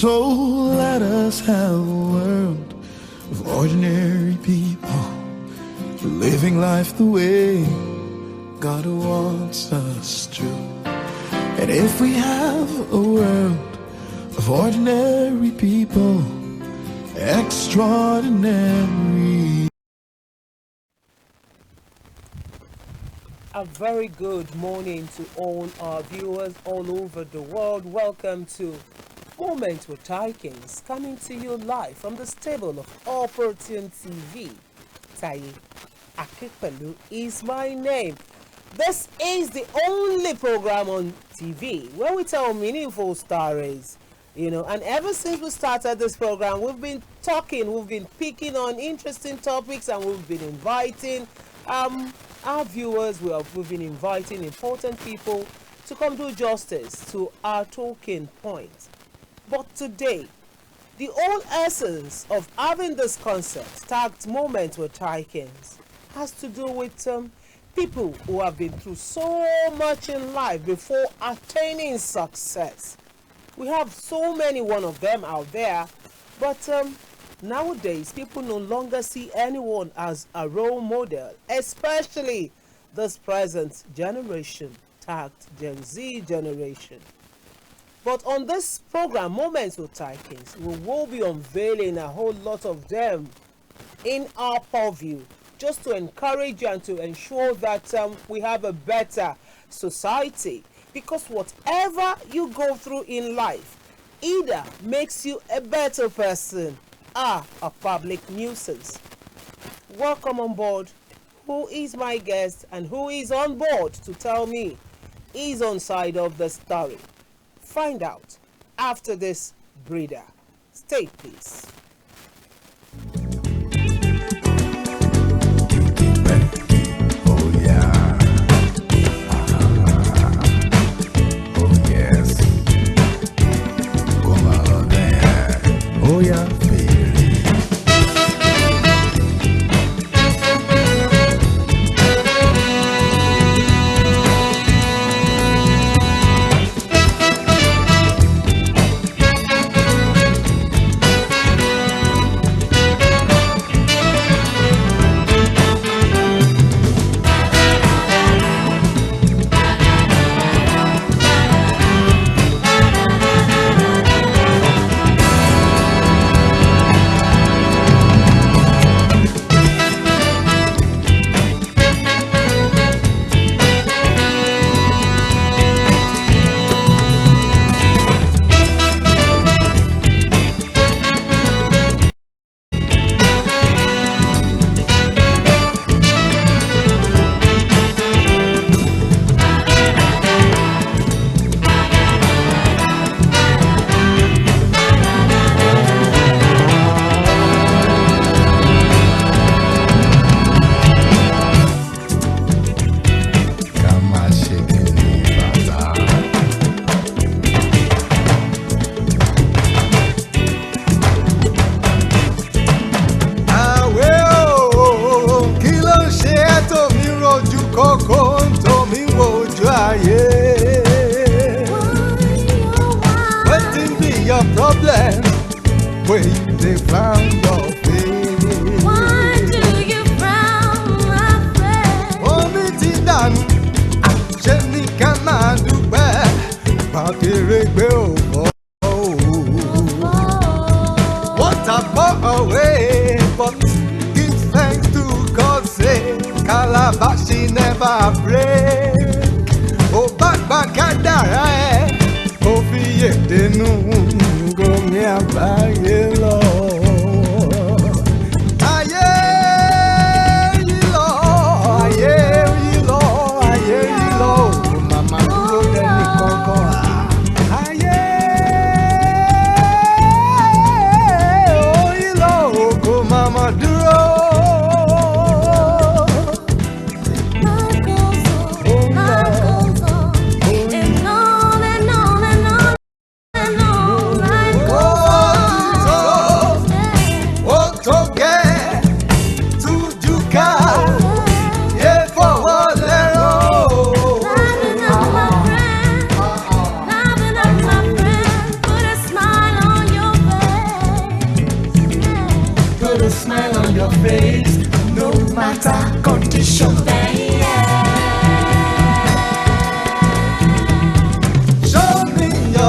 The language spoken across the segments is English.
So let us have a world of ordinary people, living life the way God wants us to. And if we have a world of ordinary people, extraordinary. A very good morning to all our viewers all over the world. Welcome to Moment with Taikins, coming to you live from the stable of Opportune TV. Taye Akipelu is my name. This is the only program on TV where we tell meaningful stories, and ever since we started this program, we've been picking on interesting topics, and we've been inviting our viewers. We've been inviting important people to come do justice to our talking points. But today, the whole essence of having this concept tagged Moment with Taikins has to do with people who have been through so much in life before attaining success. We have so many one of them out there, but nowadays people no longer see anyone as a role model, especially this present generation, tagged Gen Z generation. But on this program, Moments with Taikins, we will be unveiling a whole lot of them in our purview, just to encourage you and to ensure that we have a better society. Because whatever you go through in life either makes you a better person or a public nuisance. Welcome on board. Who is my guest and who is on board to tell me his own side of the story? Find out after this breather. Stay please. Oh yeah. Oh yes. Come on there. Oh yeah.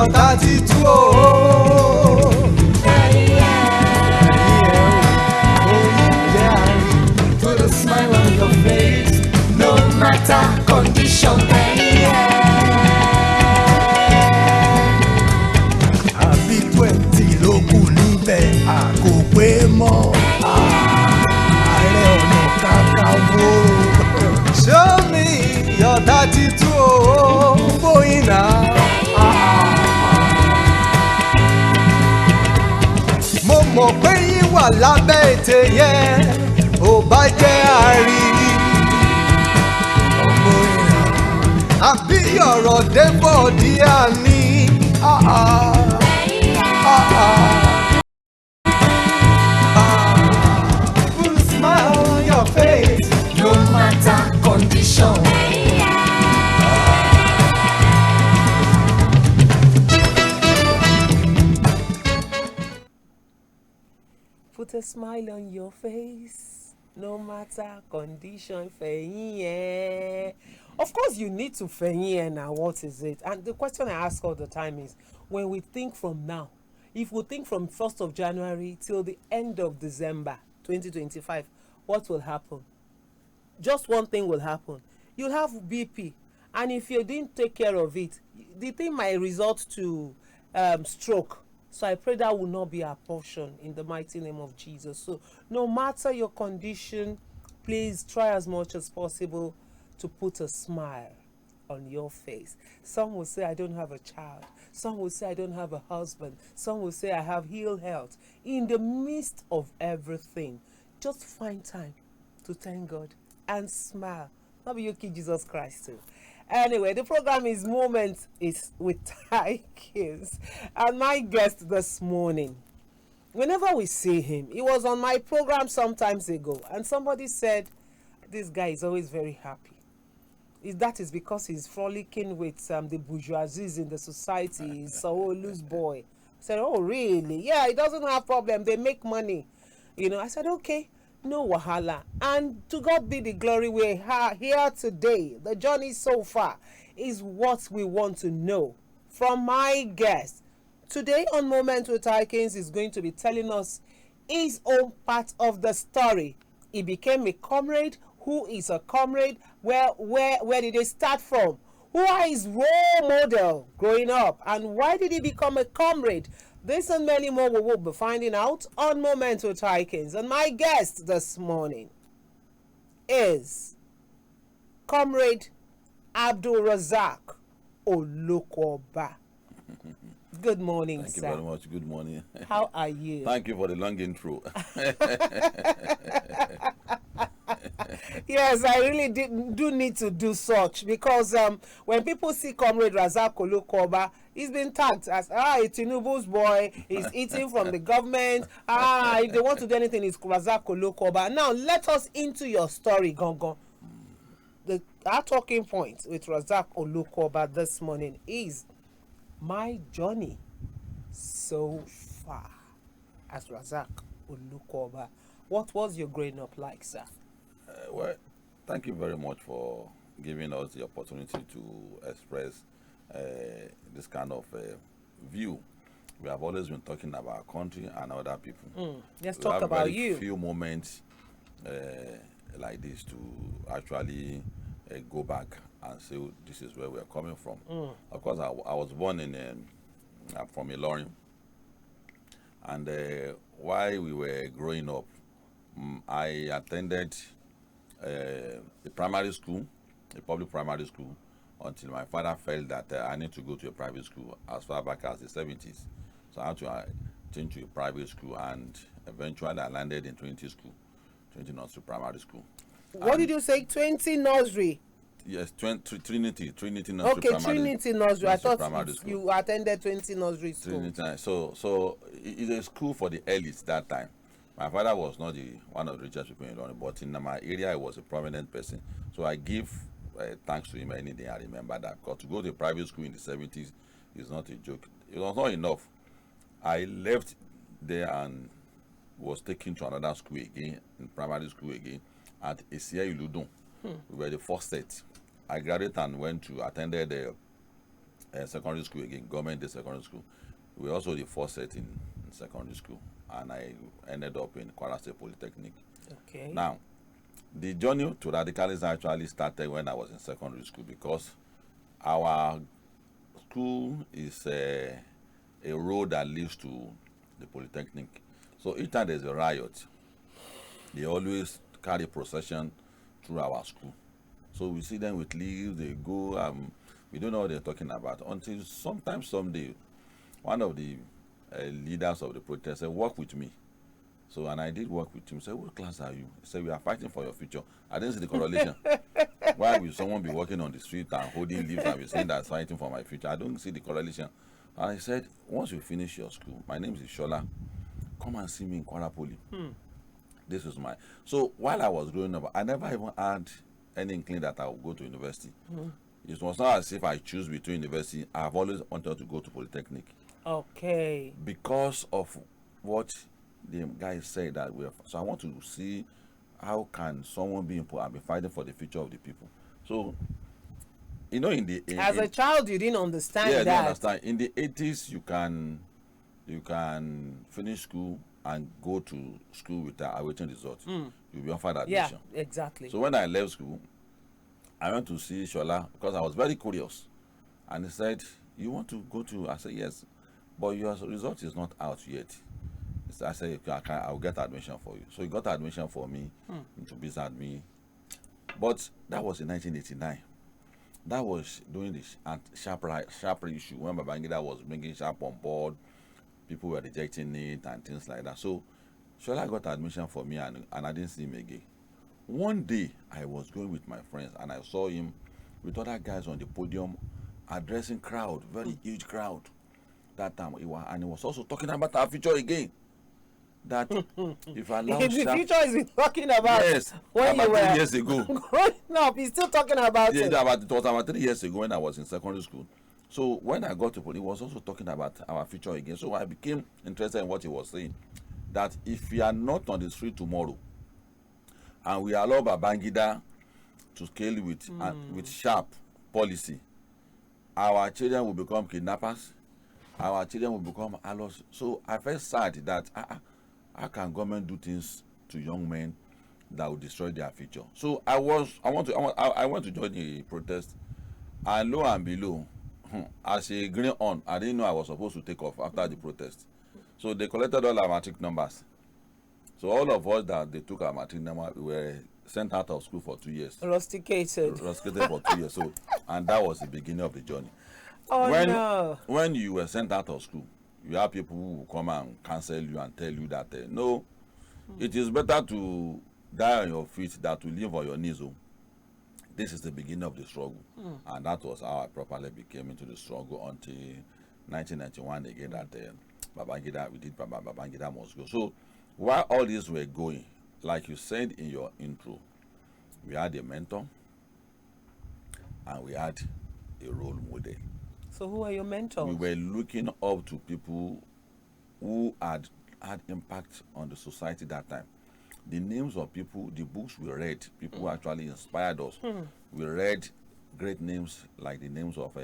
your 32. Oh, yeah. Put a smile on your face, no matter condition. Àbí 20 ló kù níbẹ̀, a kò pé mọ́. Ààrẹ Ọ̀nà Kakanfò. Show me your 32, oh, boy now. Mo mọ̀ pé yín wà lábẹ́ ètè yẹn, ò bá jẹ́ àárí. Àbí ọ̀rọ̀ débọ̀ díà ní. Put a smile on your face, no matter condition. Put a smile on your face, no matter condition. Fẹ̀yìn. Of course, you need to fẹ̀yìn now. What is it? And the question I ask all the time is, when we think from now, if we think from 1st of January till the end of December 2025, what will happen? Just one thing will happen. You'll have BP, and if you didn't take care of it, the thing might result to stroke. So I pray that will not be our portion in the mighty name of Jesus. So no matter your condition, please try as much as possible to put a smile on your face. Some will say, I don't have a child. Some will say, I don't have a husband. Some will say, I have ill health. In the midst of everything, just find time to thank God and smile. Not be you kid Jesus Christ too. Anyway, the program is Moment is with Taikins. And my guest this morning, whenever we see him, he was on my program some times ago, and somebody said, this guy is always very happy. That is because he's frolicking with the bourgeoisies in the society. He's a loose boy. I said, oh, really? Yeah, he doesn't have problem. They make money. I said, okay. No wahala. And to God be the glory, we're here today. The journey so far is what we want to know from my guest. Today on Moment with Taikins is going to be telling us his own part of the story. He became a comrade. Who is a comrade? Where did they start from? Who are his role model growing up? And why did he become a comrade? This and many more we will be finding out on Moment with Taikins. And my guest this morning is Comrade Abdul Razak Olukoba. Good morning, Thank sir. Thank you very much. Good morning. How are you? Thank you for the long intro. Yes, I really do need to do such because when people see Comrade Razak Olukoba, he's been tagged as a Tinubu's boy, he's eating from the government. If they want to do anything, it's Razak Olukoba. Now, let us into your story, Gongon. Our talking point with Razak Olukoba this morning is my journey so far as Razak Olukoba. What was your growing up like, sir? Well, thank you very much for giving us the opportunity to express this kind of view. We have always been talking about our country and other people. Let's talk about you. Few moments like this to actually go back and say this is where we are coming from. Of course, I was born from Ilorin, and while we were growing up, I attended a primary school, a public primary school, until my father felt that I need to go to a private school as far back as the 70s. So I had to change to a private school, and eventually I landed in Trinity School, Trinity Nursery Primary School. What did you say? 20 nursery? Yes, Trinity Nursery Okay, Primary. Trinity Nursery. I thought Primary you attended 20 Nursery School. Trinity. So it's a school for the elites that time. My father was not one of the richest people in London, but in my area, he was a prominent person. So I give thanks to him any day I remember that. Because to go to a private school in the 70s is not a joke. It was not enough. I left there and was taken to another school again, in primary school again, at Esia Iludun. We were the first set. I graduated and went to attended secondary school again, government day secondary school. We were also the first set in secondary school, and I ended up in Kwara State Polytechnic. Okay. Now, the journey to radicalism actually started when I was in secondary school, because our school is a road that leads to the Polytechnic. So each time there's a riot, they always carry procession through our school. So we see them with leaves, they go, we don't know what they're talking about until someday, one of the leaders of the protest said, "Work with me." So, and I did work with him. He said, "What class are you?" He said, "We are fighting for your future." I didn't see the correlation. Why will someone be walking on the street and holding leaves and be saying that's fighting for my future? I don't see the correlation. And I said, "Once you finish your school, my name is Shola, come and see me in Kwara Poly." This is my. So while I was growing up, I never even had any inkling that I would go to university. It was not as if I choose between university. I've always wanted to go to Polytechnic. Okay. Because of what the guy said that we are. So I want to see how can someone be and be fighting for the future of the people. So, in As a child, you didn't understand yeah, that. you understand. In the 80s, you can finish school and go to school without awaiting results. You'll be offered Yeah, admission. exactly. So when I left school, I went to see Shola because I was very curious. And he said, "You want to go to?" I said, "Yes, but your result is not out yet." I said, "I'll get admission for you." So he got admission for me into business admin. But that was in 1989. That was during the sharp issue when Babangida was bringing sharp on board. People were rejecting it and things like that. So Shola got admission for me, and I didn't see him again. One day, I was going with my friends, and I saw him with other guys on the podium addressing crowd, very huge crowd. That time, he was also talking about our future again. That if I allow The future is he talking about. Yes, when about you were 3 years ago. growing up, he's still talking about Yeah, it. it was about 3 years ago when I was in secondary school. So when I got to Poly, he was also talking about our future again. So I became interested in what he was saying. That if we are not on the street tomorrow, and we allow Babangida to scale with sharp policy, our children will become kidnappers, our children will become allos. So I felt sad that how can government do things to young men that will destroy their future? So I went to join a protest, and lo and below, as a green on, I didn't know I was supposed to take off after the protest. So they collected all our matric numbers. So all of us that they took our matric number, we were sent out of school for 2 years. Rusticated. Rusticated for 2 years. So, and that was the beginning of the journey. Oh when no. when you were sent out of school, you have people who will come and cancel you and tell you that no, it is better to die on your feet than to live on your knees. Oh. This is the beginning of the struggle, and that was how I properly became into the struggle until 1991 again. That Babangida, we did Babangida must go. So while all these were going, like you said in your intro, we had a mentor and we had a role model. So who are your mentors? We were looking up to people who had impact on the society that time. The names of people, the books we read, people who actually inspired us. We read great names like the names of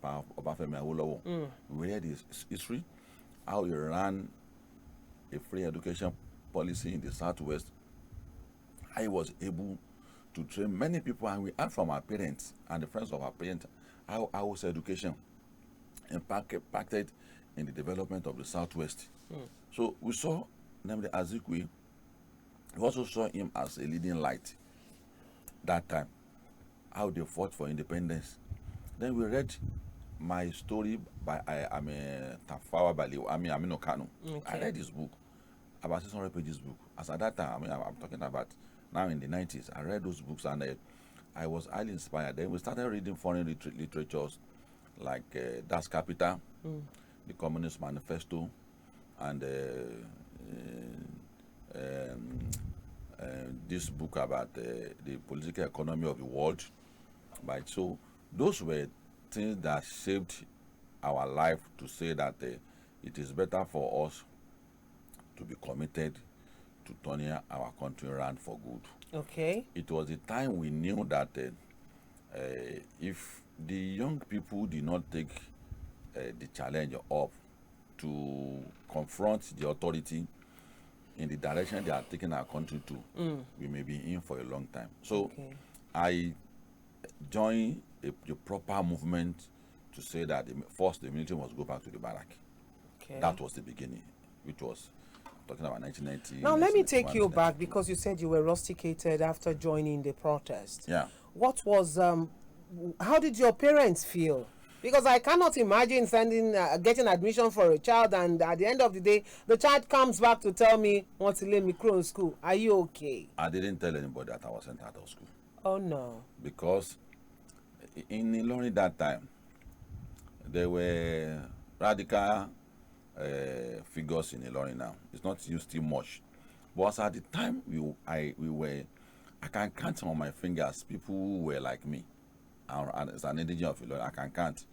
Obafemi Awolowo. We read his history, how he ran a free education policy in the Southwest. How he was able to train many people, and we heard from our parents and the friends of our parents how our education impacted in the development of the Southwest. So we saw, namely Azikwe, we also saw him as a leading light that time, how they fought for independence. Then we read my story by Tafawa Balewa, Aminu Kano. I read his book, about 600 pages book. As at that time, I'm talking about now in the 90s. I read those books and I was highly inspired. Then we started reading foreign literatures like Das Kapital, the Communist Manifesto, and this book about the political economy of the world. Right? So those were things that shaped our life to say that it is better for us to be committed to turning our country around for good. Okay. It was the time we knew that if the young people did not take the challenge up to confront the authority in the direction they are taking our country to, we may be in for a long time. So Okay. I joined the proper movement to say that first the military must go back to the barrack. Okay. That was the beginning, which was talking about 1990. Now let me take 1991, you back because you said you were rusticated after joining the protest. Yeah. What was how did your parents feel? Because I cannot imagine getting admission for a child, and at the end of the day the child comes back to tell me, want to let me crow in school. Are you okay? I didn't tell anybody that I was sent out of school Oh no. because in Ilorin that time there were radical figures in Ilorin now. It's not used too much, but at the time I can count on my fingers people who were like me, and as an indigenous of Ilorin I can count.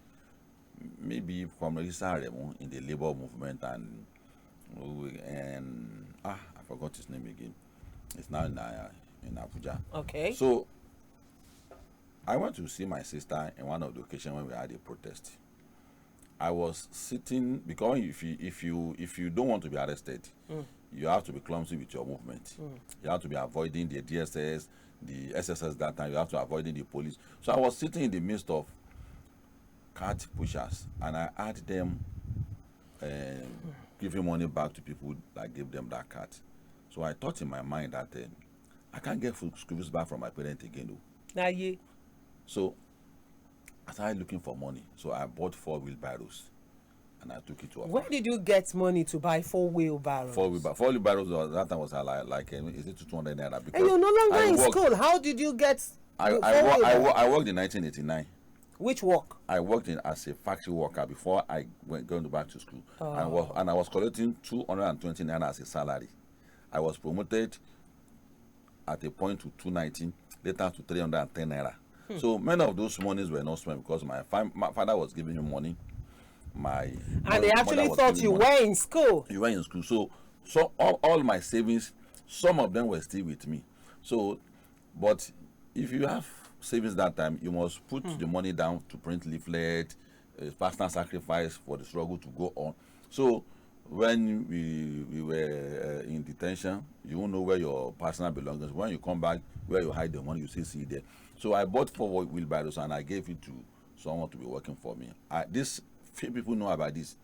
Maybe from Regisa Remo in the labor movement and I forgot his name again. It's now in Abuja. Okay. So I went to see my sister in one of the occasions when we had a protest. I was sitting because if you don't want to be arrested, you have to be clumsy with your movement. You have to be avoiding the DSS, the SSS that time. You have to avoiding the police. So I was sitting in the midst of cart pushers, and I had them giving money back to people that gave them that cart. So I thought in my mind that I can't get school fees back from my parents again though. Now you. So I started looking for money. So I bought 4 wheelbarrows and I took it to Where did you get money to buy 4 wheelbarrows? 4 wheelbarrows that time was like is it 200 naira? Because And you're no longer I in worked- school. How did you get I worked in 1989. Which work? I worked as a factory worker before I went going back to school, and I was collecting 220 naira as a salary. I was promoted at a point to 290, later to 310 naira. So many of those monies were not spent because my father was giving me money. And they actually thought you were in school. You were in school. So all my savings, some of them were still with me. So, but if you have savings that time, you must put the money down to print leaflet, personal sacrifice for the struggle to go on. So when we were in detention, you won't know where your personal belongings. When you come back, where you hide the money, you still see it there. So I bought 4 wheelbarrows and I gave it to someone to be working for me. This few people know about this.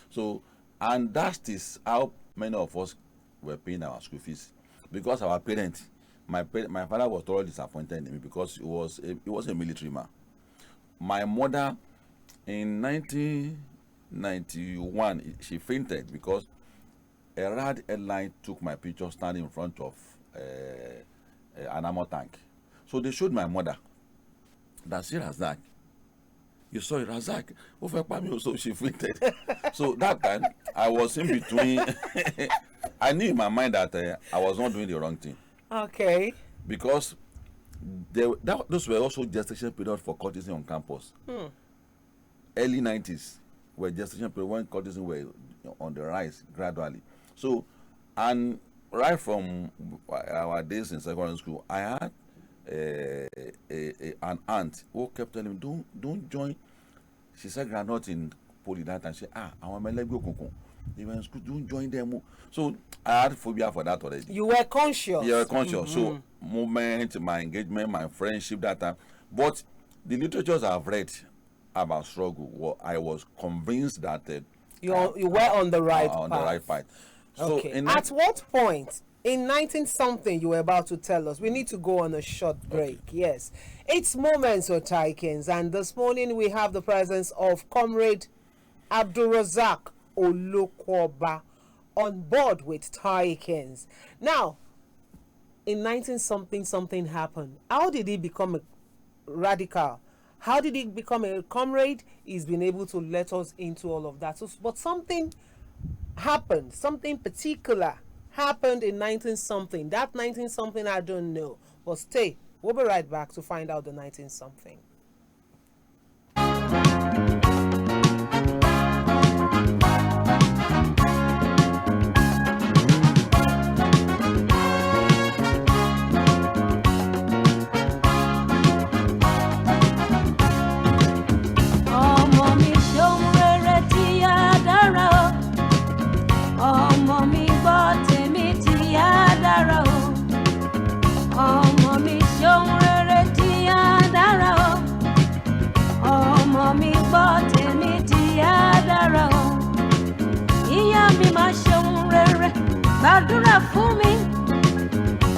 So, and that is how many of us were paying our school fees, because our parents, my father was totally disappointed in me because he was a military man. My mother, in 1991, she fainted because a rad airline took my picture standing in front of an ammo tank. So they showed my mother that she Razak. You saw it, Razak. So she fainted. So that time I was in between. I knew in my mind that I was not doing the wrong thing. Okay. Because those were also gestation period for courtesan on campus. Early 90s were gestation period when courtesan were on the rise gradually. So, and right from our days in secondary school, I had an aunt who kept telling me, don't join. She said granite in poly that and she said, I want my leg go. They were in school, don't join them. So I had phobia for that already. You were conscious. Yeah, conscious. So movement, my engagement, my friendship that time. But the literatures I've read about struggle, I was convinced that you were on the right path. On the right path. So okay. At what point in 19-something you were about to tell us? We need to go on a short break. Okay. Yes. It's Moments with Taikins, and this morning we have the presence of Comrade Abdulrazak Olokwoba on board with Taikins. Now, in 19-something, something happened. How did he become a radical? How did he become a comrade? He's been able to let us into all of that. So, but something happened, something particular happened in 19-something. That 19-something I don't know. But stay, we'll be right back to find out the 19-something. rere, gbàdúrà fún mi.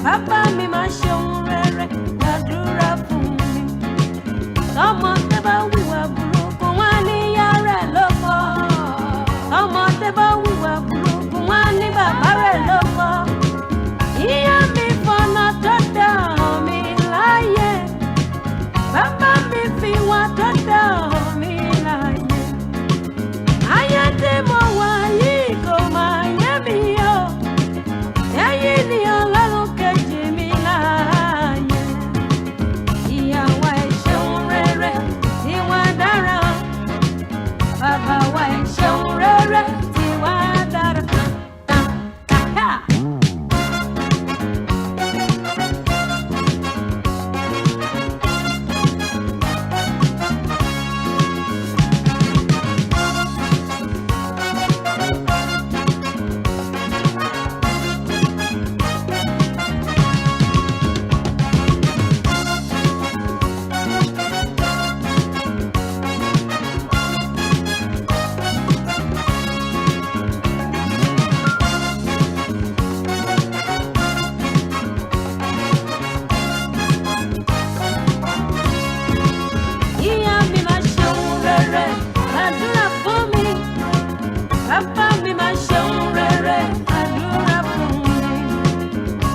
Bàbá mi máa ṣeun rere, gbàdúrà fún mi. Tọmọdé bá wíwà burúkú, wọ́n ní ìyá rẹ̀ ló kọ́. Tọmọdé bá wíwà burúkú, wọ́n ní bàbá rẹ̀ ló kọ́. Ìyá mi fọ̀nà tó dá mi láyé. Bàbá mi fi wá tó dá mi láyé. Ayé tí mo wà yìí kò máa yé mi o. Ẹ̀yin ni Ọlọ́run kejì mi láyé. Ìyàwó ẹ ṣeun rere tí wọ́n dára. Bàbá wa ẹ ṣeun rere tí wọ́n dára. Ha! Ìyá mi máa ṣeun rere, àdúrà fún mi. Bàbá mi máa ṣeun rere, àdúrà fún mi.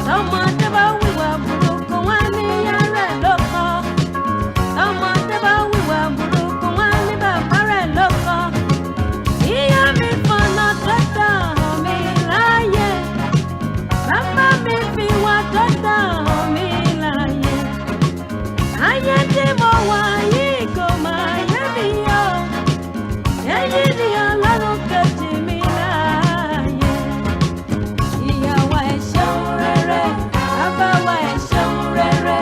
Tọmọdé bá wíwà burúkú, wọ́n ní ìyá rẹ̀ ló kọ́. Tọmọdé bá wíwà burúkú, wọ́n ní bàbá rẹ̀ ló kọ́. Ìyá mi fọ̀nà tó dá mi láyé. Bàbá mi fi wá tó dá mi láyé. Ayé tí mo wà yìí kò máa yé mi o. Ẹ̀yin ni Ọlọ́run kejì mi láyé. Ìyàwó ẹ ṣeun rere, bàbá wa ẹ ṣeun rere.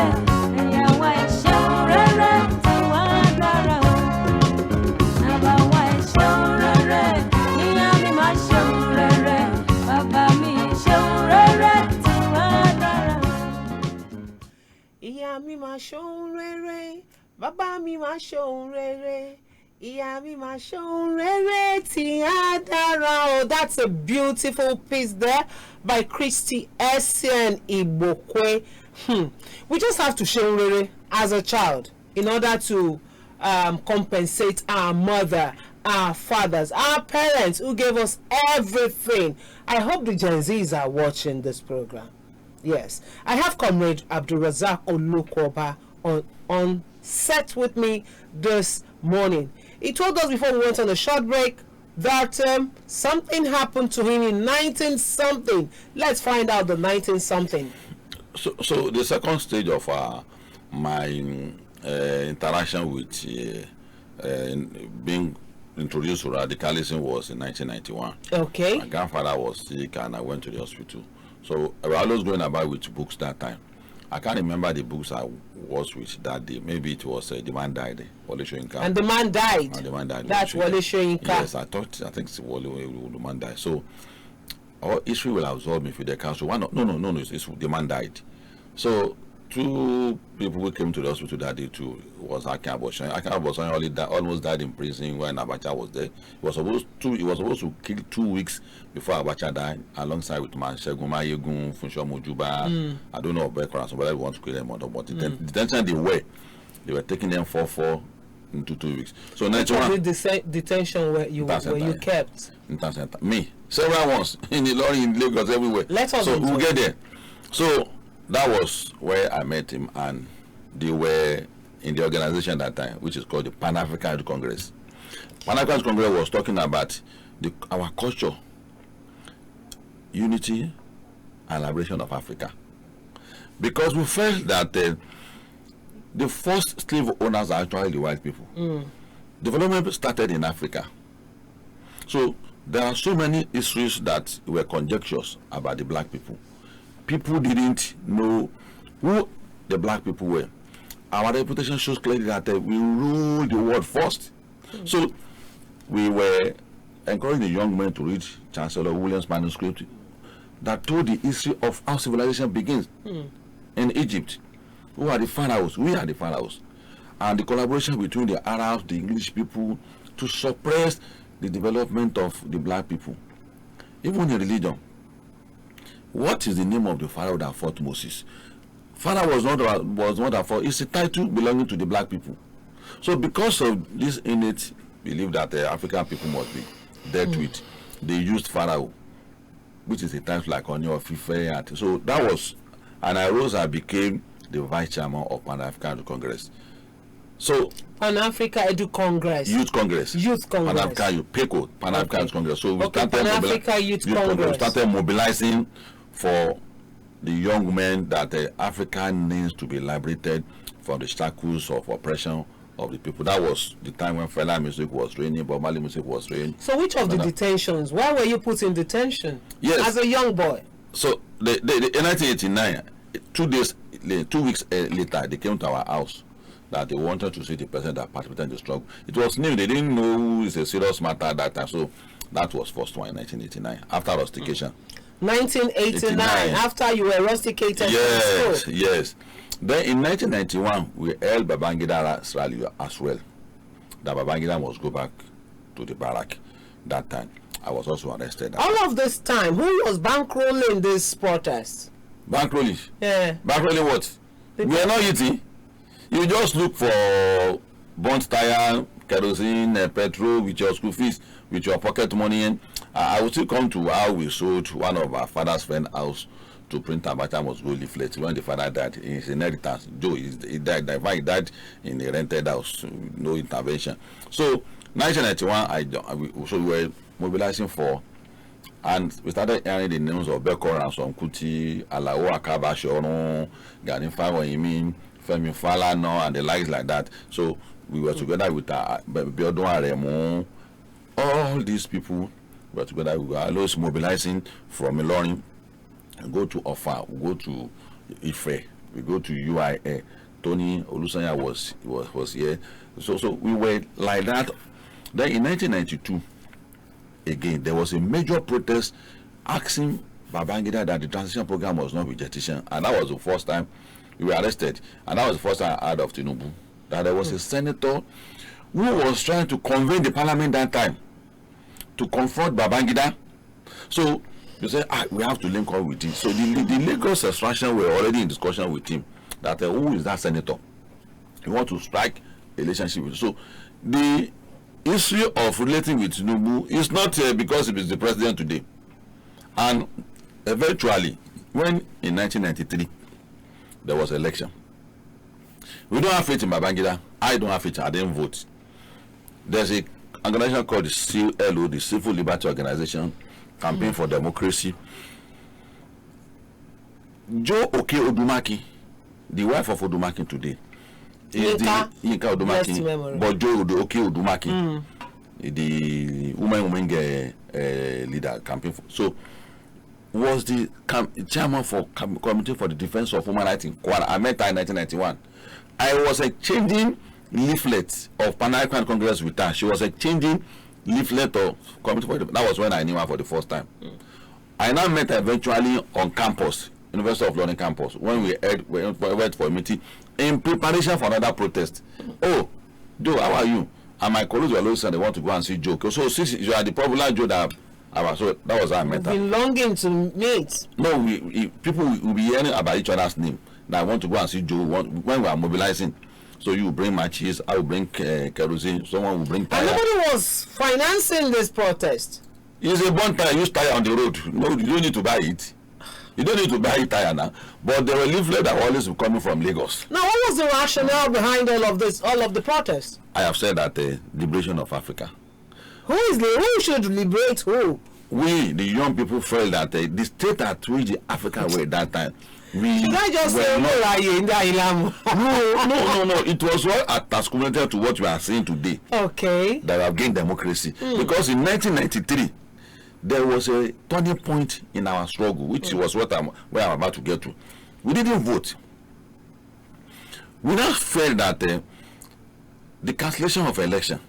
Ìyàwó ẹ ṣeun rere tí wọ́n dára o. Bàbá wa ẹ ṣeun rere, ìyá mi máa ṣeun rere. Bàbá mi ṣeun rere tí wọ́n dára o. Ìyá mi máa ṣohun rere, bàbá mi máa ṣohun rere, ìyá mi máa ṣohun rere tí á dára. Oh, that's a beautiful piece there by Christy Essien Igbokwe. We just have to ṣohun rere as a child in order to compensate our mother, our fathers, our parents who gave us everything. I hope the Gen Zs are watching this program. Yes, I have Comrade Abdulrazak Olukoba on set with me this morning. He told us before we went on a short break that something happened to him in 19-something. Let's find out the 19-something. So the second stage of my interaction with being introduced to radicalism was in 1991. Okay. My grandfather was sick and I went to the hospital. So I was always going about with books that time. I can't remember the books I was with that day. Maybe it was The Man Died, Wole Soyinka. And the man died. And the Man Died. That's Wole Soyinka. Yes, I think it's the Man Died. So our history will absorb me for the council. No, it's The Man Died. So two people who came to the hospital that day too was Akin Abosanya. Akin Abosanya almost died in prison when Abacha was there. He was supposed to kill 2 weeks before Abacha died, alongside with Segun Mayegun, Funsho Mojuba. I don't know about Ekora, somebody want to kill them, but the detention they were taking them for into 2 weeks. So Which was the detention where you kept? Me, several ones in Ilorin, in Lagos, everywhere. So we'll get there. So that was where I met him, and they were in the organization that time, which is called the Pan-African Congress. Pan-African Congress was talking about our culture, unity, and liberation of Africa. Because we felt that the first slave owners are actually the white people. Development started in Africa. So there are so many histories that were conjectures about the black people. People didn't know who the black people were. Our reputation shows clearly that we ruled the world first. So we were encouraging the young men to read Chancellor Williams' manuscript that told the history of how civilization begins in Egypt. Who are the pharaohs? We are the pharaohs. And the collaboration between the Arabs, the English people, to suppress the development of the black people. Even in religion, what is the name of the Pharaoh that fought Moses? Pharaoh was not that fought. It's a title belonging to the black people. So because of this innate belief that African people must be dealt with, they used Pharaoh, which is a title like Oni of Ife. So that was, and I rose and became the vice chairman of Pan-African Congress. So Pan-Africa Edu Congress. Youth Congress. Pan-African PECO, Pan-African Congress. So we started Pan-Africa Youth Congress. We started mobilizing for the young men that Africa needs to be liberated from the shackles of oppression of the people. That was the time when Fela music was reigning, Bob Marley music was reigning. So which of the detentions? Why were you put in detention? Yes. As a young boy? So in 1989, 2 weeks later, they came to our house that they wanted to see the person that participated in the struggle. It was new. They didn't know it's a serious matter at that time. So that was first one in 1989, after rustication. 1989, after you were rusticated. Yes, yes. Then in 1991, we held Babangida rally as well. That Babangida must go back to the barrack. That time, I was also arrested. All of this time, who was bankrolling this protest? Bankrolling? Yeah. Bankrolling what? We are not eating. You just look for burnt tire, kerosene, petrol with your school fees, with your pocket money. And I will still come to how we sold one of our father's friend's house to print Abacha must go leaflet. When the father died, in his inheritance, Joe, he died in a rented house, no intervention. So 1991, we were mobilizing for, and we started hearing the names of Beko Ransom Kuti, Alao Akaba Shoron, Gani Fawoyimi, Femi Falana, and the likes like that. So we were together with Biodun Aremu. All these people were together. We were always mobilizing from Ilorin. We go to Ofa, we go to Ife, we go to UIA. Tony Olusanya was here. So we were like that. Then in 1992, again, there was a major protest asking Babangida that the transition program was not vegetation. And that was the first time we were arrested. And that was the first time I heard of Tinubu. That there was a senator who was trying to convene the parliament that time to confront Babangida. So you say, we have to link up with him. So the Lagos extraction were already in discussion with him that who is that senator? You want to strike a relationship with. So the issue of relating with Tinubu is not because he is the president today. And eventually, when in 1993 there was election, we don't have faith in Babangida. I don't have faith. I didn't vote. There's a organization called the CLO, the Civil Liberty Organization, Campaign for Democracy. Joe Oke Odumaki, the wife of Odumaki today, is Yinka Odumaki, but Joe Oke Odumaki, the woman leader campaign for, so was the chairman for Committee for the Defense of Human Rights in Kwara. I met her in 1991. I was exchanging leaflets of Pan-African Congress with her. She was exchanging leaflet of Committee for the, that was when I knew her for the first time. I now met her eventually on campus, University of London campus, when we went for a meeting in preparation for another protest. Oh, Joe, how are you? And my colleagues were always saying they want to go and see Joe. So since you are the popular Joe that so that was how I met her. Been longing to meet. No, people will be hearing about each other's name. Now I want to go and see Joe when we are mobilizing. So you bring matches, I will bring kerosene, someone will bring tire. And nobody was financing this protest. It's a bon tire, use tire on the road. No, you don't need to buy it. You don't need to buy tire now. But there were leaflets that always were coming from Lagos. Now, what was the rationale behind all of this, all of the protests? I have said that liberation of Africa. Who should liberate who? We, the young people, felt that the state at which the Africa were at that time. Should I just say no? It was all attached to what we are seeing today. Okay. That have gained democracy. Because in 1993, there was a turning point in our struggle, which was where I'm about to get to. We didn't vote. We now felt that the cancellation of election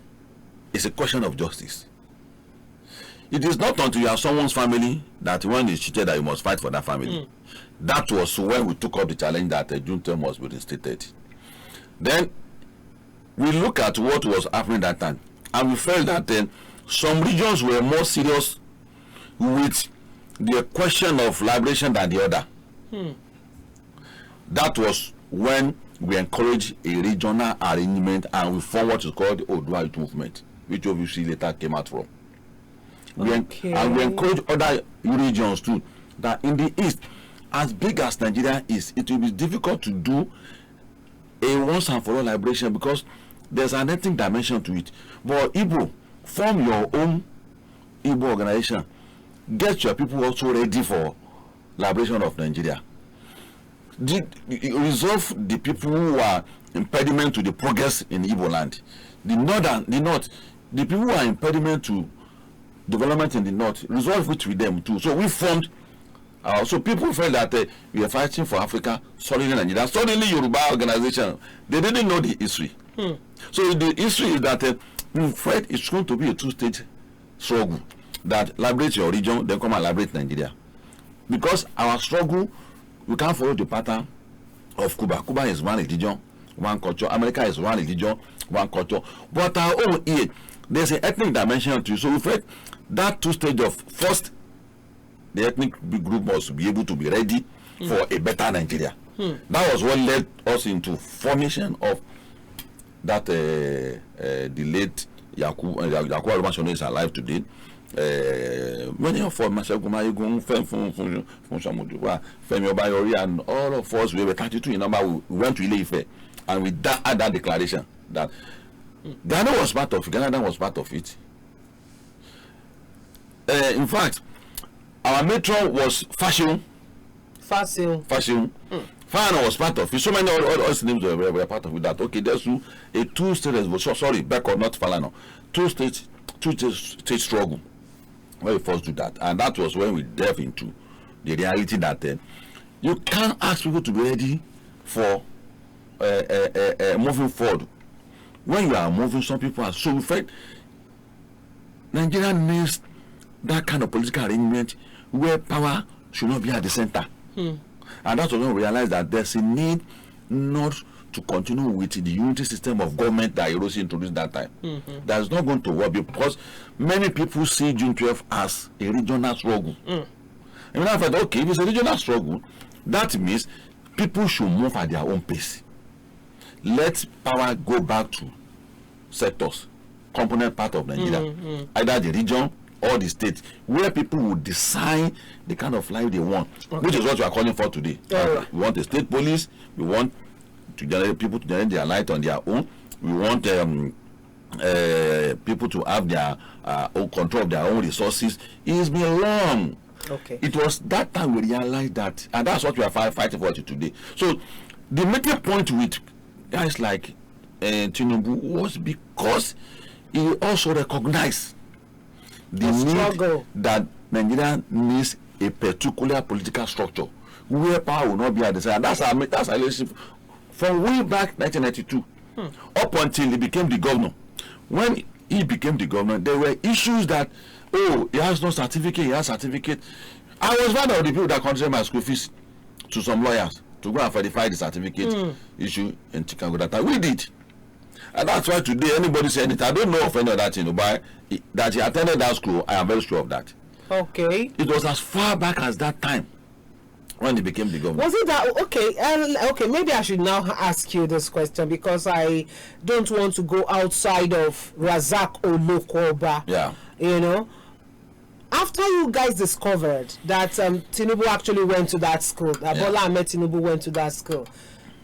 is a question of justice. It is not until you have someone's family that when it's cheated that you must fight for that family. That was when we took up the challenge that a junta must be reinstated. Then we look at what was happening that time, and we felt that some regions were more serious with the question of liberation than the other. That was when we encouraged a regional arrangement and we formed what is called the Odua Youth Movement, which obviously later came out from. And we encourage other regions too, that in the east, as big as Nigeria is, it will be difficult to do a once and for all liberation because there's an ethnic dimension to it. But Igbo, form your own Igbo organization. Get your people also ready for liberation of Nigeria. Resolve the people who are impediment to the progress in Igbo land. The north, the people who are impediment to development in the north, resolve it with them too. So we formed. So people felt that we are fighting for Africa, suddenly Nigeria, suddenly Yoruba organization. They didn't know the history. So the history is that we felt it's going to be a two-stage struggle. That liberate your region, then come and liberate Nigeria. Because our struggle, we can't follow the pattern of Cuba. Cuba is one religion, one culture. America is one religion, one culture. But our own here, there's an ethnic dimension to it. So we felt that two-stage of first, the ethnic group must be able to be ready for a better Nigeria. That was what led us into formation of that the late Yakubu Arubashono is alive today. Many of us, and all of us, we were 32 in number. We went to Ile-Ife and we had that declaration that Ghana was part of it. Ghana was part of it. In fact, our metro was Fashion. Fana was part of it. So many other names were part of it. That okay, there's a two-state. Sorry, Beko, not Falano. Two-state struggle. When we first do that, and that was when we delve into the reality that you can't ask people to be ready for moving forward. When you are moving, some people are so afraid. Nigeria needs that kind of political arrangement where power should not be at the center. And that's when we realize that there's a need not to continue with the unity system of government that Hiroshi introduced that time. That's not going to work because many people see June 12 as a regional struggle. And when I thought, okay, if it's a regional struggle, that means people should move at their own pace. Let power go back to sectors, component part of Nigeria, either the region or the state, where people will decide the kind of life they want, which is what we are calling for today. We want a state police, we want to generate people to generate their light on their own. We want people to have their own control of their own resources. It's been long. It was that time we realized that, and that's what we are fighting for today. So the meeting point with guys like Tinubu was because he also recognized the need that Nigeria needs a particular political structure where power will not be at the side. That's our relationship from way back 1992 up until he became the governor. When he became the governor, there were issues that, oh, he has no certificate, he has certificate. I was one of the people that contributed my school fees to some lawyers to go and verify the certificate issue in Chicago that time. We did. And that's why today anybody say anything, I don't know of any of that thing, but that he attended that school, I am very sure of that. Okay. It was as far back as that time when he became the governor. Was it that okay, maybe I should now ask you this question because I don't want to go outside of Razak Olokoba. Yeah. You know, after you guys discovered that Tinubu actually went to that school, that Bola Ahmed Tinubu went to that school,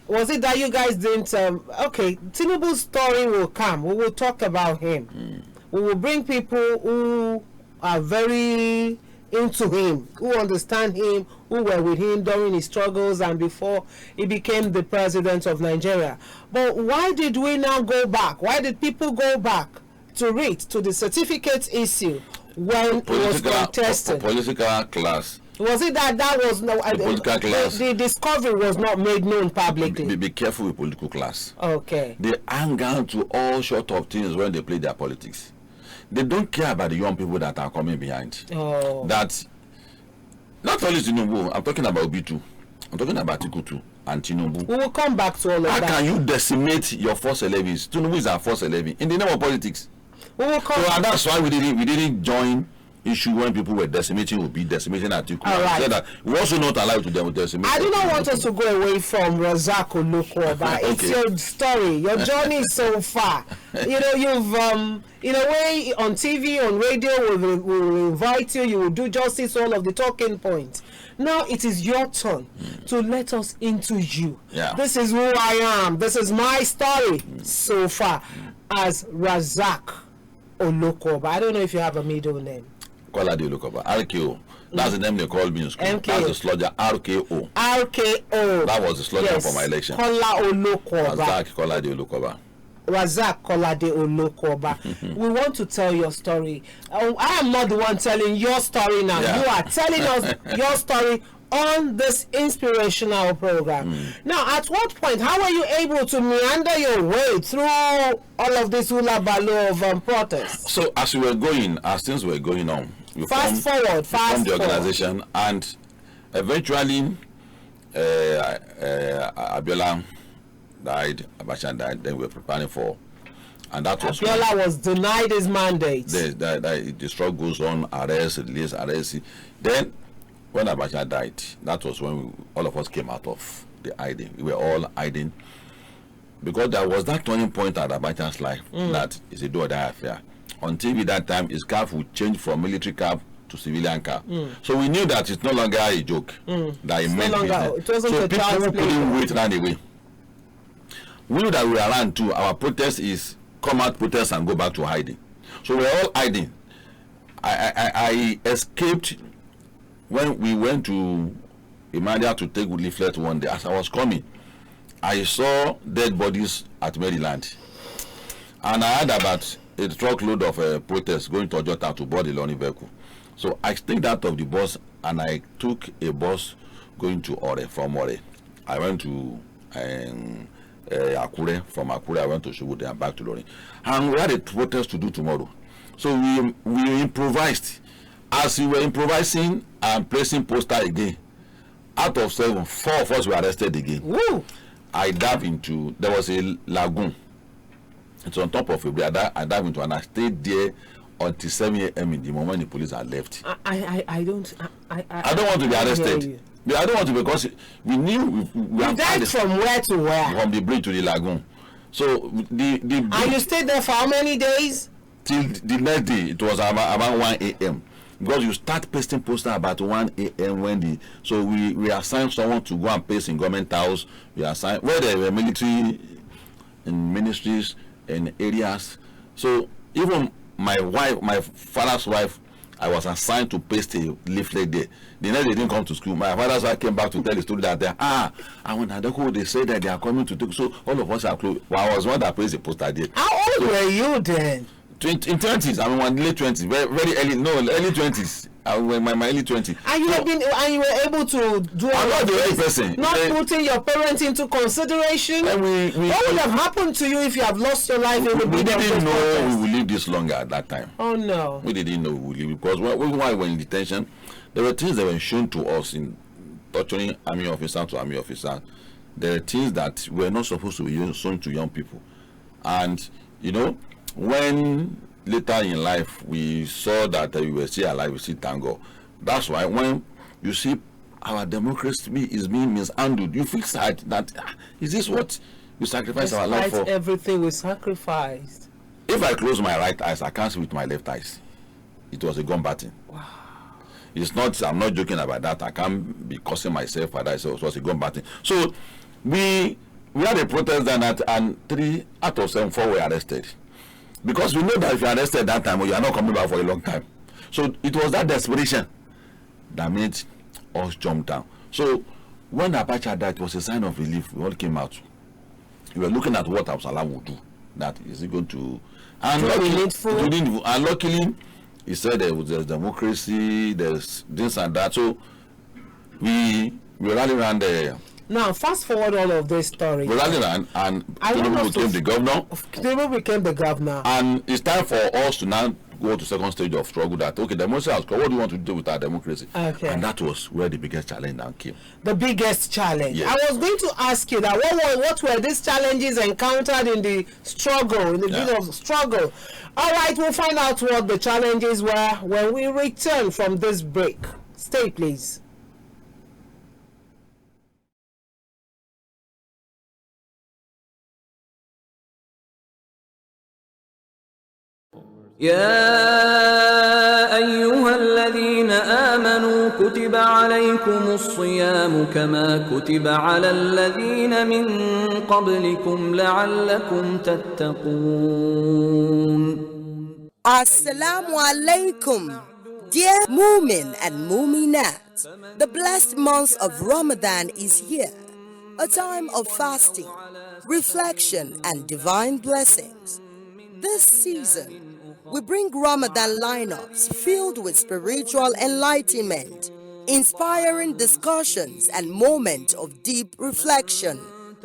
was it that you guys didn't okay, Tinubu's story will come, we will talk about him, we will bring people who are very into him, who understand him, who were with him during his struggles and before he became the president of Nigeria. But why did we now go back? Why did people go back to read to the certificate issue when it was contested? Political class. Was it that was no political class? The discovery was not made known publicly. Be careful with political class. Okay. They hang on to all sort of things when they play their politics. They don't care about the young people that are coming behind. Oh. That not only Tinubu, I'm talking about B2, I'm talking about Tikutu and Tinubu. We will come back to all of that. How can you decimate your first 11? Tinubu is our first 11 in the name of politics. We will come. So and that's why we didn't join issue when people were decimating Obi, decimating Atiku. All right. Said that we also not allowed to decimate. I do not want us to go away from Razak Olokoba. It's your story. Your journey is so far. You've in a way on TV, on radio, we'll invite you. You will do justice all of the talking points. Now it is your turn to let us into you. Yeah. This is who I am. This is my story so far as Razak Olokoba. I don't know if you have a middle name. Kolade Olokoba. RKO. That's the name they called me in school. MKO. That's the slogan. RKO. RKO. That was the slogan for my election. Kola Olokoba. Razak Kolade Olokoba. Razak Kolade Olokoba. We want to tell your story. I am not the one telling your story now. Yeah. You are telling us your story on this inspirational program. Now, at what point, how were you able to meander your way through all of this hula baloo of protests? So as things were going on, we Fast forward. the organization, and eventually Abiola died, Abacha died, then we were preparing for, and that was Abiola was denied his mandate. the struggle goes on, arrest, release, arrest. Then when Abacha died, that was when all of us came out of the hiding. We were all hiding because there was that turning point at Abacha's life that is a do or die affair. On TV that time, his cap would change from military cap to civilian cap. So we knew that it's no longer a joke. That it meant business. It wasn't so a people child's who play. couldn't wait ran away. We knew that we were around too. Our protest is come out, protest, and go back to hiding. So we were all hiding. I escaped when we went to Imadia to take leaflet one day. As I was coming, I saw dead bodies at Maryland, and I heard about a truckload of protests going to Ojota to board the Lorry vehicle. So I stepped out of the bus and I took a bus going to Ore. From Ore, I went to Akure. From Akure, I went to Shogode and back to Lorry. And we had a protest to do tomorrow. So we improvised. As we were improvising and placing poster again, out of 7, 4 of us were arrested again. Woo! I dived into, there was a lagoon. It's on top of a bridge. I dived into and I stayed there until 7 a.m. in the moment the police had left. I don't want to be arrested. I don't want to, because we knew we You died from where to where? From the bridge to the lagoon. So the bridge, And you stayed there for how many days? till the next day, it was about 1 a.m. Because you start pasting poster about 1 a.m. so we assigned someone to go and paste in government house. We assigned where there were military in ministries and areas. So even my father's wife, I was assigned to paste a leaflet there. The next day they didn't come to school. My father's wife came back to tell the story that and when they say that they are coming to take, so all of us are close. Well, I was one that placed a poster there. How old were you then? In 20s, I mean, late 20s, very early, early 20s. I was in my early 20s. And you were able to do all I'm not of the only this, person. not putting your parents into consideration. And What would have happened to you if you have lost your life? we didn't know we would live this longer at that time. Oh no. We didn't know we would live, because while we were in detention, there were things that were shown to us in torturing army officer to army officer. There are things that were not supposed to be shown to young people. And when later in life we saw that we were still alive, we still thank God. That's why when you see our democracy is being mishandled, you feel sad that is this what we sacrifice our life for? Everything we sacrificed. If I close my right eyes, I can't see with my left eyes. It was a gun batting. Wow. It's not, I'm not joking about that. I can't be cursing myself for that. So it was a gun batting. So we had a protest that and 3 out of 7, 4 were arrested. Because we know that if you're arrested that time, you are not coming back for a long time. So it was that desperation that made us jump down. So when Abacha died, it was a sign of relief. We all came out. We were looking at what Absalom would do. That is he going to... And luckily, he said there's democracy, there's this and that. So we rallied around there. Now, fast forward all of this story. We rallied around and Tinubu became the governor. Tinubu became the governor. And it's time for us to now go to second stage of struggle that, okay, democracy has come, what do you want to do with our democracy? Okay. And that was where the biggest challenge now came. The biggest challenge. Yes. I was going to ask you that what were these challenges encountered in the struggle, in the bit of struggle? All right, we'll find out what the challenges were when we return from this break. Stay, please. يا أيها الذين آمنوا كتب عليكم الصيام كما كتب على الذين من قبلكم لعلكم تتقون. Assalamu alaikum, dear Mu'min and Mu'minat. The blessed month of Ramadan is here, a time of fasting, reflection, and divine blessings. This season, we bring Ramadan lineups filled with spiritual enlightenment, inspiring discussions, and moments of deep reflection.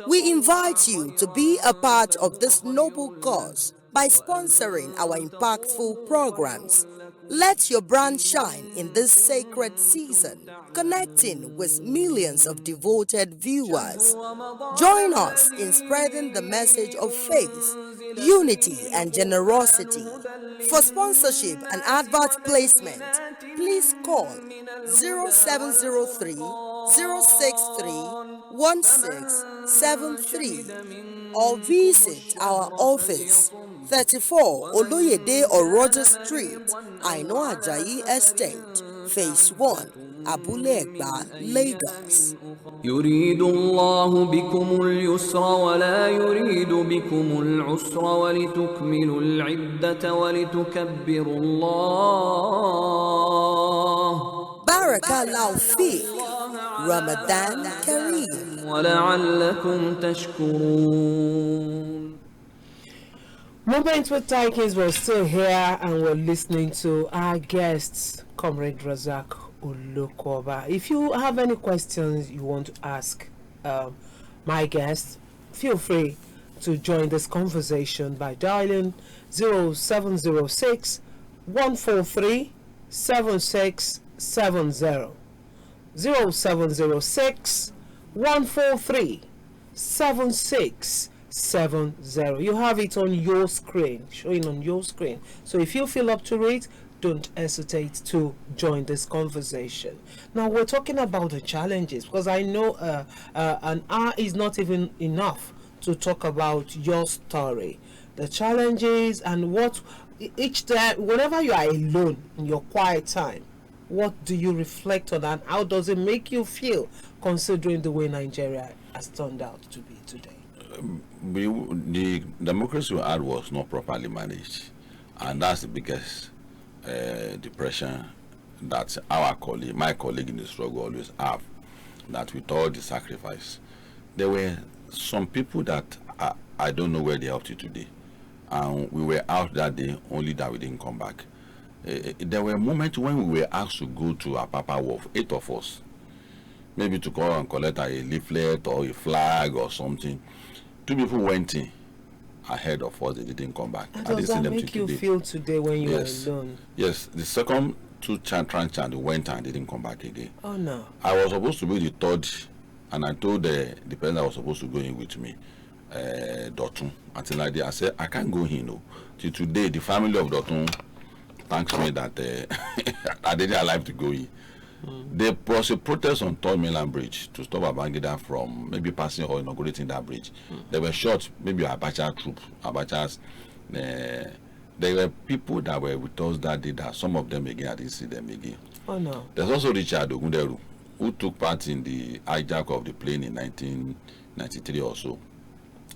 We invite you to be a part of this noble cause by sponsoring our impactful programs. Let your brand shine in this sacred season, connecting with millions of devoted viewers. Join us in spreading the message of faith, unity, and generosity. For sponsorship and advert placement, please call 0703 063 1673 or visit our office 34 Oloyede Oroja Street, Aino Ajayi Estate, Phase 1, Abule Egba, Lagos. يريد الله بكم اليسر ولا يريد بكم العسر ولتكملوا العدة ولتكبروا الله Barakallahu Fiqh, Ramadan Kareem. ولعلكم تشكرون. Moment with Taikins, we're still here and we're listening to our guests, Comrade Razak Ulukoba. If you have any questions you want to ask my guests, feel free to join this conversation by dialing 0706 143 7670. 0706 143 7670. You have it on your screen, showing on your screen. So if you feel up to it, don't hesitate to join this conversation. Now we're talking about the challenges, because I know an hour is not even enough to talk about your story, the challenges, and what each time, whenever you are alone in your quiet time, what do you reflect on, and how does it make you feel, considering the way Nigeria has turned out to be today? The democracy we had was not properly managed, and that's the biggest depression that my colleague in the struggle always have, that with all the sacrifice, there were some people that I don't know where they are up to today, and we were out that day, only that we didn't come back. There were moments when we were asked to go to Apapa Wharf, 8 of us, maybe to go and collect a leaflet or a flag or something. 2 people went in ahead of us, they didn't come back. How does that make you feel today when you are alone? Yes, the second 2 trans they went and they didn't come back again. Oh no. I was supposed to be the third, and I told the person that was supposed to go in with me, Dotun, until like that, I said, I can't go in. No. Till today, the family of Dotun thanks me that I didn't alive to go in. There was a protest on Third Mainland Bridge to stop Babangida from maybe passing or inaugurating that bridge. They were shot, maybe Abacha troop, Abacha's. There were people that were with us that day, that some of them again, I didn't see them again. Oh no. There's also Richard Ogunderu, who took part in the hijack of the plane in 1993 or so.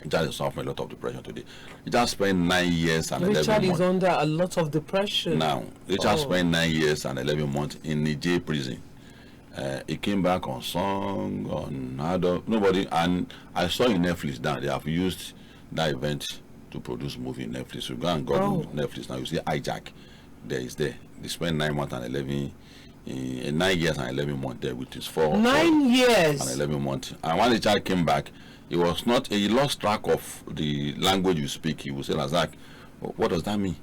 Richard is suffering a lot of depression today. He just spent 9 years and 11 months. Richard is under a lot of depression. Now, Richard spent 9 years and 11 months in Niger prison. He came back on song, on other, nobody, and I saw in Netflix that they have used that event to produce movie in Netflix. So go and go to Netflix now, you see hijack. There is there. They spent 9 months and 11 9 years and 11 months there, which is 9 years and 11 months. And when the child came back, he lost track of the language you speak. He would say, Razak, what does that mean?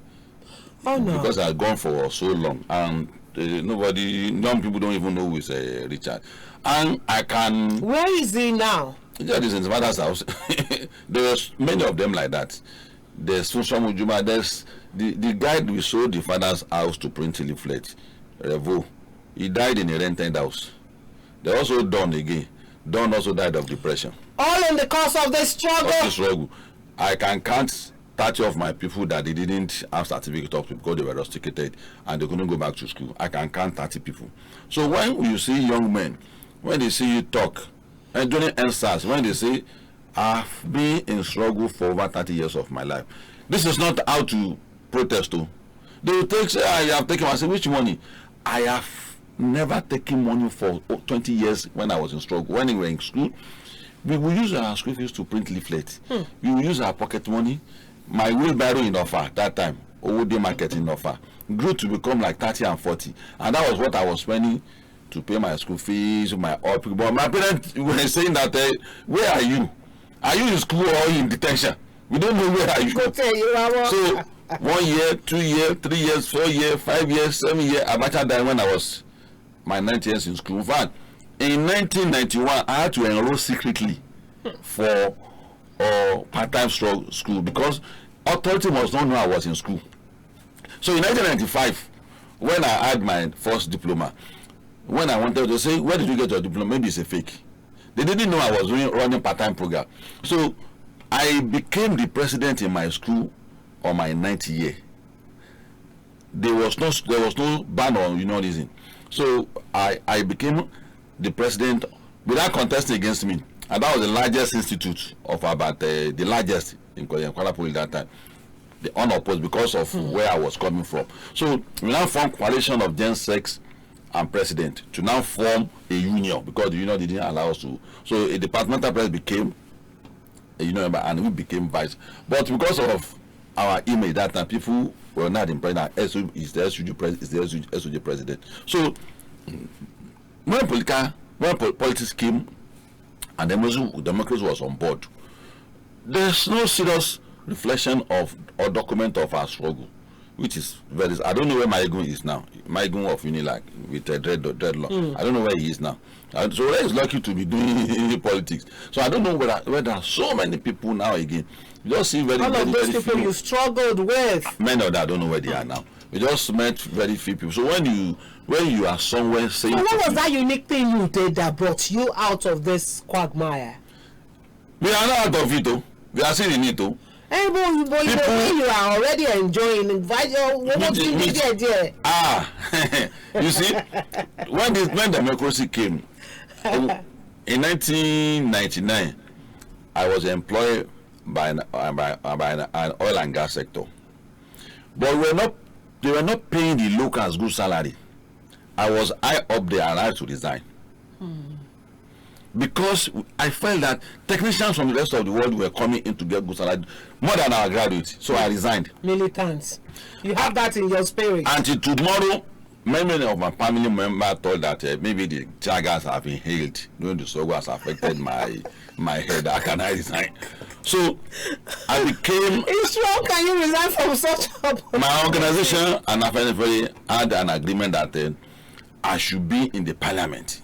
Oh no. Because I had gone for so long, and young people don't even know who is Richard. And I can. Where is he now? Richard is in his father's house. There's many of them like that. There's Susam Ujuma. There's the guy we sold the father's house to print leaflet, Revo. He died in a rented house. They also Don again. Don also died of depression. All in the course of the struggle. I can count 30 of my people that they didn't have certificate of because they were rusticated and they couldn't go back to school. I can count 30 people. So when you see young men, when they see you talk, and during NSAS, when they say, I've been in struggle for over 30 years of my life. This is not how to protest. They will say, I have taken, I say, which money? I have never taken money for 20 years when I was in struggle. When we were in school, we will use our school fees to print leaflets. We will use our pocket money. My wheelbarrow in offer that time, Owode market in offer, grew to become like 30 and 40. And that was what I was spending to pay my school fees, my all people. But my parents were saying that, where are you? Are you in school or in detention? We don't know where are you. So 1 year, 2 years, 3 years, 4 years, 5 years, 7 years. Abacha died when I was my 9 years in school. In fact, in 1991, I had to enroll secretly for part-time school because authority must not know I was in school. So in 1995, when I had my first diploma, when I wanted to say, where did you get your diploma? Maybe it's a fake. They didn't know I was running part-time program. So I became the president in my school on my 9th year. There was no ban on unionism. So I became the president without contesting against me. And that was the largest institute of about the largest in Kuala Lumpur at that time. The unopposed because of where I was coming from. So we now formed coalition of Gen Sex and president to now form a union because the union didn't allow us to. So a departmental president became a union member and we became vice. But because of our image that time, people were not impressed that SU is the SUG president. So when politics came and democracy was on board, there's no serious reflection of or document of our struggle, which is very. I don't know where Maigun is now. Maigun of Unilag with dreadlock. I don't know where he is now. So where is lucky to be doing politics. So I don't know where there are so many people now again. You just see very. All of those people you struggled with. Many of them I don't know where they are now. We just met very few people. So when you are somewhere saying. So what was that unique thing you did that brought you out of this quagmire? We are not out of it, though. We are still in it, though. Hey, but you are already enjoying. Invite your there. You see, when democracy came in 1999, I was employed by an oil and gas sector, but they were not paying the locals good salary. I was up there and I had to resign. Because I felt that technicians from the rest of the world were coming in to get good salary more than our graduates. So I resigned. Militants. You have that in your spirit. Until tomorrow, many of my family members thought that maybe the gas have been inhaled during the struggle has affected my head. How can I resign? So I became. How can you resign from such a... My organization and I had an agreement that I should be in the parliament.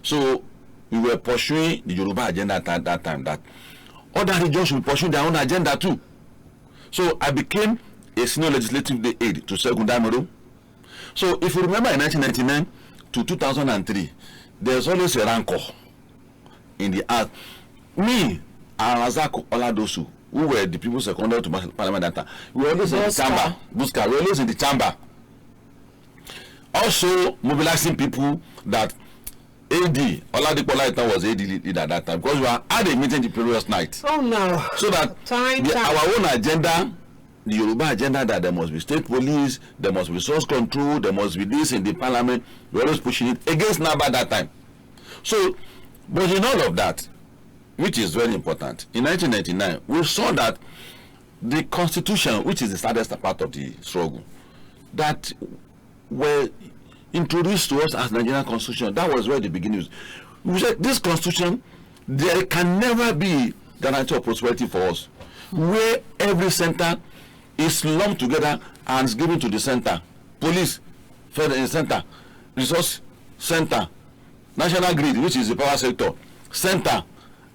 So we were pursuing the Yoruba agenda at that time, that other regions should pursue their own agenda too. So I became a senior legislative aide to Segun Damiro. So if you remember in 1999 to 2003, there's always a rancor in the earth. Me and Razak Oladosu, who were the people seconded to parliament that time, we were always in the chamber. Buska, we were always in the chamber. Also mobilizing people that AD Oladipo Olaita was AD leader at that time because we had a meeting the previous night. Oh no! So that our own agenda, the Yoruba agenda, that there must be state police, there must be resource control, there must be this in the parliament. We were always pushing it against NABA that time. So, but in all of that, which is very important, in 1999 we saw that the constitution, which is the saddest part of the struggle, that were introduced to us as Nigerian constitution. That was where the beginning was. We said this constitution, there can never be guarantee of prosperity for us, where every center is lumped together and is given to the center. Police, federal center, resource center, national grid, which is the power sector, center,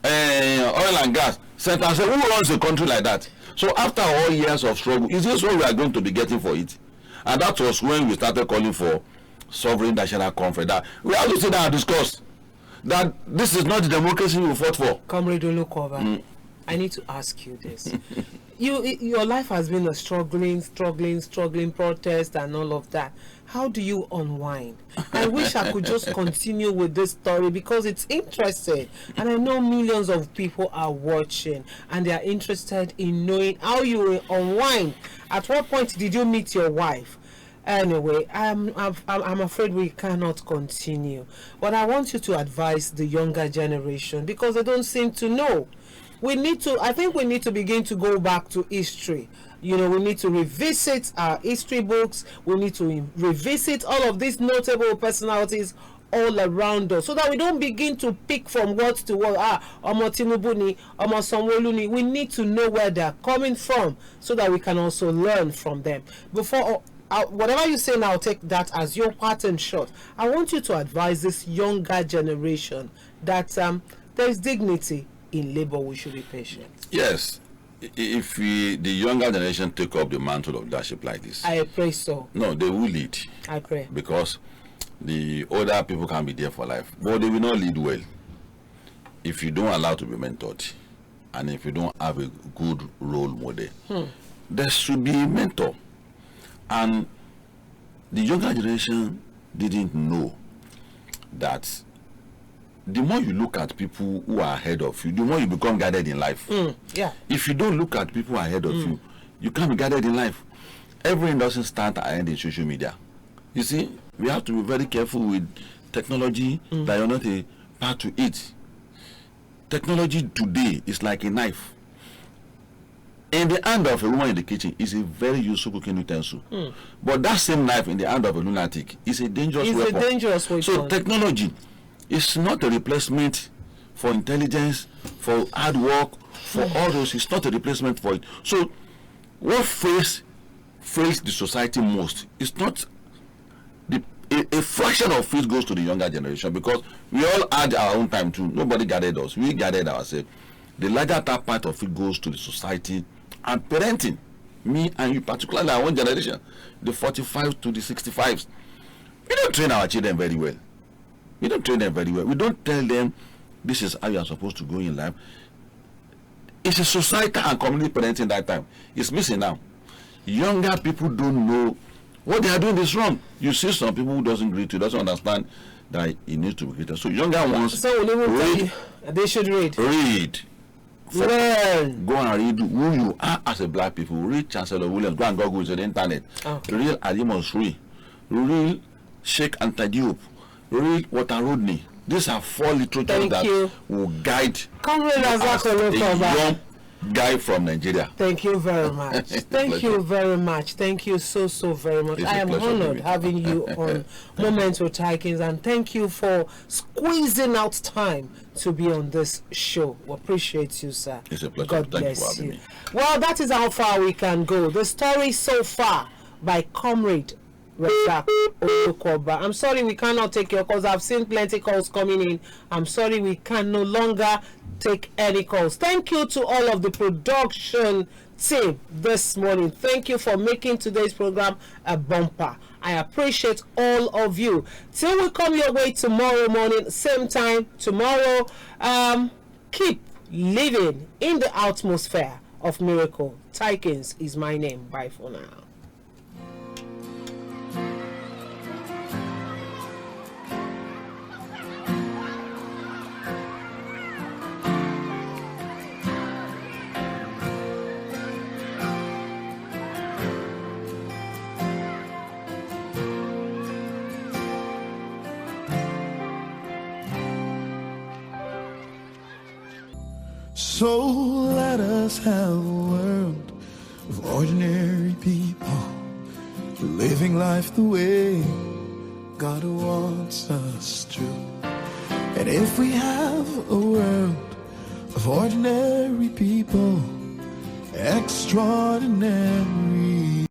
oil and gas center. So who runs a country like that? So after all years of struggle, is this what we are going to be getting for it? And that was when we started calling for sovereign national conference. That we have to sit down and discuss that this is not the democracy we fought for. Comrade Olukova, I need to ask you this. Your life has been a struggling protest and all of that. How do you unwind? I wish I could just continue with this story because it's interesting, and I know millions of people are watching and they are interested in knowing how you unwind. At what point did you meet your wife? Anyway, I'm afraid we cannot continue, but I want you to advise the younger generation because they don't seem to know. I think we need to begin to go back to history. You know, we need to revisit our history books. We need to revisit all of these notable personalities all around us so that we don't begin to pick from word to word. Omo Tinubu ni, Omo Sanwo-Olu ni. We need to know where they're coming from so that we can also learn from them. Before whatever you say now, take that as your pattern shot. I want you to advise this younger generation that there is dignity in labor. We should be patient. Yes. If the younger generation take up the mantle of leadership like this, I pray so. No, they will lead. I pray. Because the older people can be there for life, but they will not lead well if you don't allow to be mentored, and if you don't have a good role model. There should be a mentor, and the younger generation didn't know that the more you look at people who are ahead of you, the more you become guided in life. Yeah. If you don't look at people ahead of you, you can't be guided in life. Everything doesn't start and end in social media. You see, we have to be very careful with technology that you're not a part to it. Technology today is like a knife. In the hand of a woman in the kitchen is a very useful cooking utensil. But that same knife in the hand of a lunatic is a dangerous weapon. It's a dangerous weapon. So technology is not a replacement for intelligence, for hard work, for all those. It's not a replacement for it. So what fails the society most is not a fraction of it goes to the younger generation, because we all had our own time too. Nobody guided us. We guided ourselves. The larger part of it goes to the society and parenting. Me and you, particularly our own generation, the 45 to the 65s. We don't train our children very well. We don't train them very well. We don't tell them this is how you are supposed to go in life. It's a societal and community parenting that time. It's missing now. Younger people don't know what they are doing is wrong. You see some people who doesn't greet you, doesn't understand that it needs to be greeted. So younger ones, read. They should read. Read. Learn. Go and read who you are as a black people. Read Chancellor Williams. Go and Google to the internet. Okay. Read Ali Monsuri. Read Sheikh Anta Diop. Read Walter Rodney. These are 4 literatures that will guide a young guy from Nigeria. Thank you very much. Thank you very much. Thank you so very much. I am honored having you on Moments with Taikins, and thank you for squeezing out time to be on this show. We appreciate you, sir. It's a pleasure. God bless you. Well, that is how far we can go. The story so far by Comrade I'm sorry we cannot take your calls. I've seen plenty calls coming in. I'm sorry we can no longer take any calls. Thank you to all of the production team this morning. Thank you for making today's program a bumper. I appreciate all of you. Till we come your way tomorrow morning, same time tomorrow. Keep living in the atmosphere of miracle. Taikins is my name. Bye for now. So let us have a world of ordinary people living life the way God wants us to. And if we have a world of ordinary people extraordinary.